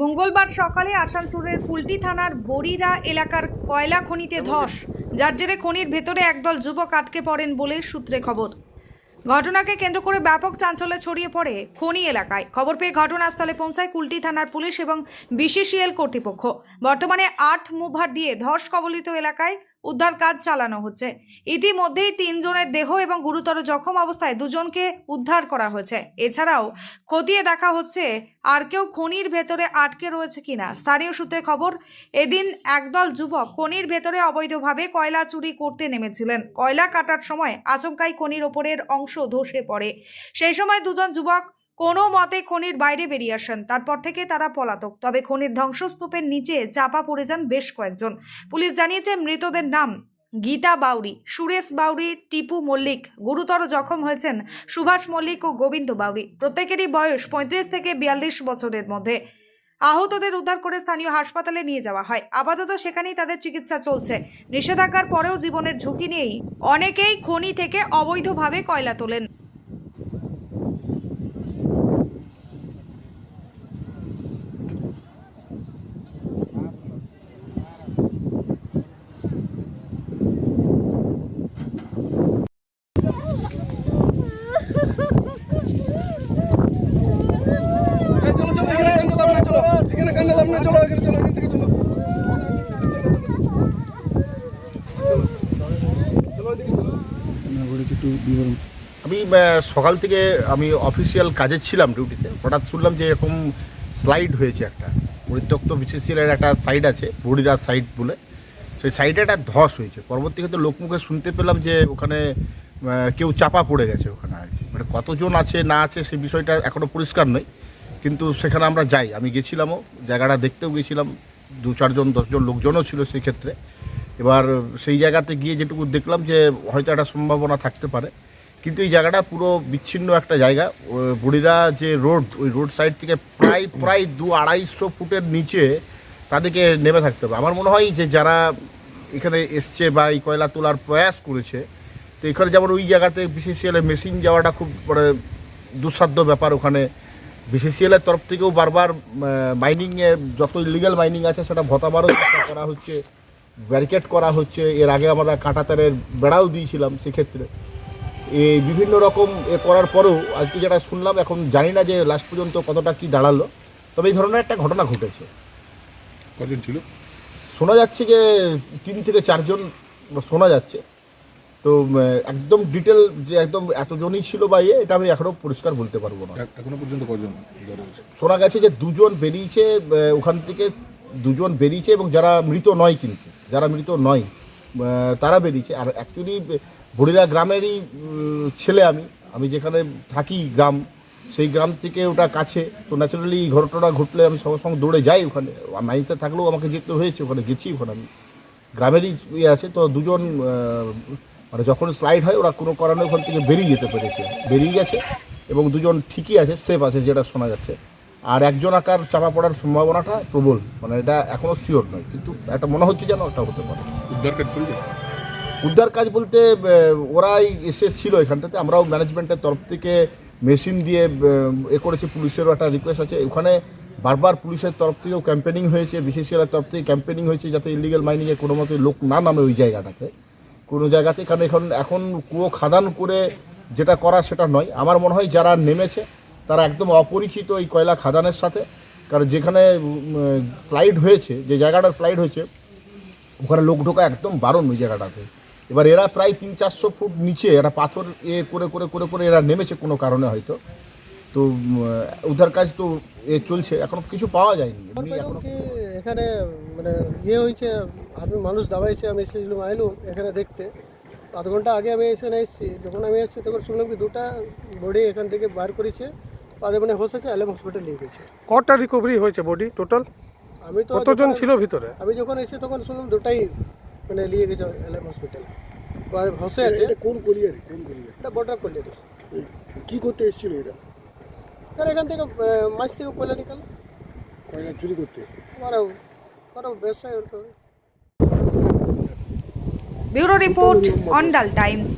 মঙ্গলবার সকালে আসানসোলের কুলটি থানার বড়িরা এলাকার কয়লা খনিতে ধস, যার জেরে খনির ভেতরে একদল যুবক আটকে পড়েন বলে সূত্রে খবর। ঘটনাকে কেন্দ্র করে ব্যাপক চাঞ্চল্য ছড়িয়ে পড়ে খনি এলাকায়। খবর পেয়ে ঘটনাস্থলে পৌঁছায় কুলটি থানার পুলিশ এবং বিসিসিএল কর্তৃপক্ষ। বর্তমানে আর্থ মুভার দিয়ে ধস কবলিত এলাকায় উদ্ধার কাজ চালানো হচ্ছে। ইতিমধ্যেই 3 জনের দেহ এবং গুরুতর জখম অবস্থায় 2 জনকে উদ্ধার করা হয়েছে। এছাড়াও খতিয়ে দেখা হচ্ছে আর কেউ খনির ভেতরে আটকে রয়েছে কিনা। স্থানীয় সূত্রে খবর, এদিন একদল যুবক খনির ভেতরে অবৈধভাবে কয়লা চুরি করতে নেমেছিলেন। কয়লা কাটার সময় আচমকাই খনির ওপরের অংশ ধসে পড়ে। সেই সময় 2 জন যুবক কোনো মতে খনির বাইরে বেরিয়ে আসেন। তারপর থেকে তারা পলাতক। তবে খনির ধ্বংসস্তূপের নিচে চাপা পড়ে যান বেশ কয়েকজন। পুলিশ জানিয়েছে মৃতদের নাম গীতা বাউরি, সুরেশ বাউরি, টিপু মল্লিক। গুরুতর জখম হয়েছেন সুভাষ মল্লিক ও গোবিন্দ বাউরি। প্রত্যেকেরই বয়স 35 থেকে 42 বছরের মধ্যে। আহতদের উদ্ধার করে স্থানীয় হাসপাতালে নিয়ে যাওয়া হয়। আপাতত সেখানেই তাদের চিকিৎসা চলছে। নিষেধাজ্ঞার পরেও জীবনের ঝুঁকি নিয়েই অনেকেই খনি থেকে অবৈধভাবে কয়লা তোলেন। আমি সকাল থেকে আমি অফিসিয়াল কাজে ছিলাম ডিউটিতে। হঠাৎ শুনলাম যে এরকম স্লাইড হয়েছে একটা পরিত্যক্ত বিসিসিএলের একটা সাইড আছে বড়িরা সাইড বলে, সেই সাইডে একটা ধস হয়েছে। পরবর্তীতে লোকমুখে শুনতে পেলাম যে ওখানে কেউ চাপা পড়ে গেছে ওখানে আর কি। মানে কতজন আছে না আছে সেই বিষয়টা এখনও পরিষ্কার নয়, কিন্তু সেখানে আমরা যাই, আমি গেছিলামও, জায়গাটা দেখতেও গেছিলাম। 2-4 জন 10 জন লোকজনও ছিল সেই ক্ষেত্রে। এবার সেই জায়গাতে গিয়ে যেটুকু দেখলাম যে হয়তো একটা সম্ভাবনা থাকতে পারে, কিন্তু এই জায়গাটা পুরো বিচ্ছিন্ন একটা জায়গা। বড়িরা যে রোড, ওই রোড সাইড থেকে প্রায় 200-250 ফুটের নিচে তাদেরকে নেমে থাকতে হবে। আমার মনে হয় যে যারা এখানে এসছে বা এই কয়লা তোলার প্রয়াস করেছে, তো এখানে যেমন ওই জায়গাতে বিসিসিএলের মেশিন যাওয়াটা খুব মানে দুঃসাধ্য ব্যাপার। ওখানে বিসিসিএলের তরফ থেকেও বারবার মাইনিংয়ে যত ইলিগাল মাইনিং আছে সেটা ভতাবারও চেষ্টা করা হচ্ছে, ব্যারিকেড করা হচ্ছে। এর আগে আমরা কাঁটাতারের বেড়াও দিয়েছিলাম। সেক্ষেত্রে এই বিভিন্ন রকম করার পরেও আজকে যেটা শুনলাম, এখন জানি না যে লাস্ট পর্যন্ত কতটা কি দাঁড়ালো, তবে এই ধরনের একটা ঘটনা ঘটেছে। কজন ছিল? শোনা যাচ্ছে যে 3 থেকে 4 জন শোনা যাচ্ছে। তো একদম ডিটেল যে একদম এতজনই ছিল বা এটা আমি এখনও পরিষ্কার বলতে পারবো না। এখনো পর্যন্ত কজন? শোনা গেছে যে 2 জন বেরিয়েছে, ওখান থেকে 2 জন বেরিয়েছে এবং যারা মৃত নয়, কিন্তু যারা মৃত নয় তারা বেরিয়েছে। আর অ্যাকচুয়ালি বড়িরা গ্রামেরই ছেলে আমি যেখানে থাকি গ্রাম, সেই গ্রাম থেকে ওটা কাছে। তো ন্যাচারালি ঘটনা ঘটলে আমি সঙ্গে সঙ্গে দৌড়ে যাই ওখানে। মাইন্সে থাকলেও আমাকে যেতে হয়েছে, ওখানে গেছি। ওখানে আমি গ্রামেরই আছে। তো 2 জন মানে যখন স্লাইড হয় ওরা কোনো কারণে ওখান থেকে বেরিয়ে গেছে এবং 2 জন ঠিকই আছে, সেফ আছে যেটা শোনা যাচ্ছে। আর একজন আকার চাপা পড়ার সম্ভাবনাটা প্রবল, মানে এটা এখনও শিওর নয়, কিন্তু একটা মনে হচ্ছে যেন একটা হতে পারে। উদ্ধার কাজ চলছে? উদ্ধার কাজ বলতে ওরাই এসেছিল এখানটাতে। আমরাও ম্যানেজমেন্টের তরফ থেকে মেশিন দিয়ে করেছি। পুলিশেরও একটা রিকোয়েস্ট আছে। ওখানে বারবার পুলিশের তরফ থেকেও ক্যাম্পেনিং হয়েছে, বিসিসিএলের তরফ থেকে ক্যাম্পেনিং হয়েছে যাতে ইলিগাল মাইনিংয়ে কোনো মতে লোক না নামে ওই জায়গাটাতে কোনো জায়গাতে। কারণ এখন কুয়ো খাদান করে যেটা করা সেটা নয়। আমার মনে হয় যারা নেমেছে তারা একদম অপরিচিত এই কয়লা খাদানের সাথে। কারণ যেখানে স্লাইড হয়েছে, যে জায়গাটা স্লাইড হয়েছে, ওখানে লোক ঢোকা একদম বারণ ওই জায়গাটাতে। এবার এরা প্রায় 300-400 ফুট নিচে একটা পাথর করে এরা নেমেছে কোনো কারণে হয়তো। তো উদ্ধার কাজ তো চলছে, এখনো কিছু পাওয়া যায়নি। এখানে মানে হয়েছে, আমি মানুষ দাবাইছে, আমি এসেছিলাম আইলুম এখানে দেখতে। আধ ঘন্টা আগে আমি এখানে এসেছি। যখন আমি এসেছি তখন শুনলাম কি 2টা বডি এখান থেকে বার করেছে, তাদের মানে হসেছে এলএম হসপিটাল নিয়ে গেছে। কটা রিকভারি হয়েছে বডি টোটাল? আমি তো কতজন ছিল ভিতরে? আমি যখন এসেছি তখন শুনলাম 2টাই মানে নিয়ে গেছে এলএম হসপিটাল। আর হসে আছে। এটা কোন কলিয়ারি? এটা বর্ডার কলিয়ারি। কি করতে এসেছিল এরা? আর এখান থেকে মাছ থেকে কয়লা নিকাল, কয়লা চুরি করতে। ওরা ব্যবসায় ব্যুরো রিপোর্ট, অন্ডাল টাইমস।